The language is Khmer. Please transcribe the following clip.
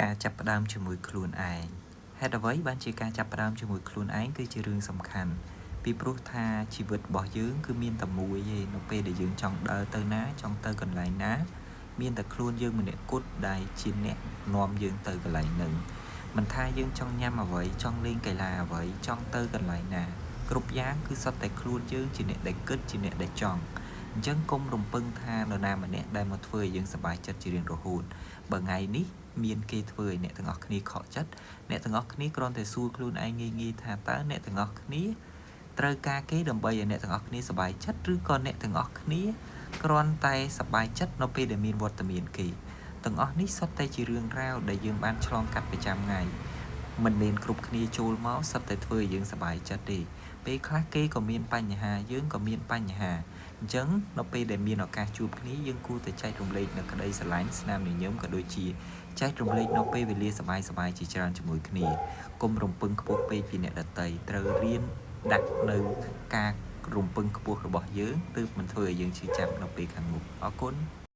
ការចាប់ផ្ដើមជាមួយខ្លួនឯងហេតុអ្វីបានជាការចាប់ផ្ដើមជាមួយខ្លួនឯងគឺជារឿងសំខាន់ពីព្រោះថាជីវិតរបស់យើងគឺមានតែមួយទេនៅពេលដែលយើងចង់ដើរទៅណាចង់ទៅកន្លែងណាមានតែខ្លួនយើងម្នាក់គត់ដែលជាអ្នកនាំយើងទៅកន្លែងហ្នឹងមិនថាយើងចង់ញ៉ាំអ្វីចង់លេងកីឡាអ្វីចង់ទៅកន្លែងណាគ្រប់យ៉ាងគឺសុទ្ធតែខ្លួនយើងជាអ្នកដែលគិតជាអ្នកដែលចង់អញ្ចឹងកុំរំពឹងថានរណាម្នាក់ដែលមកធ្វើឲ្យយើងសប្បាយចិត្តជារៀងរហូតបើថ្ងៃនេះមានគេធ្វើឲ្យអ្នកទាំងអស់គ្នាខកចិត្តអ្នកទាំងអស់គ្នាគ្រាន់តែសួរខ្លួនឯងងាយៗថាតើអ្នកទាំងអស់គ្នាត្រូវការគេដើម្បីឲ្យអ្នកទាំងអស់គ្នាសប្បាយចិត្តឬក៏អ្នកទាំងអស់គ្នាគ្រាន់តែសប្បាយចិត្តនៅពេលដែលមានវត្តមានគេទាំងអស់នេះសុទ្ធតែជារឿងរ៉ាវដែលយើងបានឆ្លងកាត់ប្រចាំថ្ងៃមិនមែនគ្រប់គ្នាចូលមកសុទ្ធតែធ្វើឲ្យយើងសប្បាយចិត្តទេពេលខ្លះគេក៏មានបញ្ហាយើងក៏មានបញ្ហាអញ្ចឹងនៅពេលដែលមានឱកាសជួបគ្នាយើងគួរតែចែករំលែកនៅក្តីស្រឡាញ់ស្នាមញញឹមក៏ដូចជាចែករំលែកនៅពេលវេលាសប្បាយៗជាច្រើនជាមួយគ្នាកុំរំពឹងខ្ពស់ពេកពីអ្នកដទៃត្រូវរៀនដាក់នៅការរំពឹងខ្ពស់របស់យើងទើបមិនធ្វើឲ្យយើងឈឺចាប់នៅពេលខាងមុខអរគុណ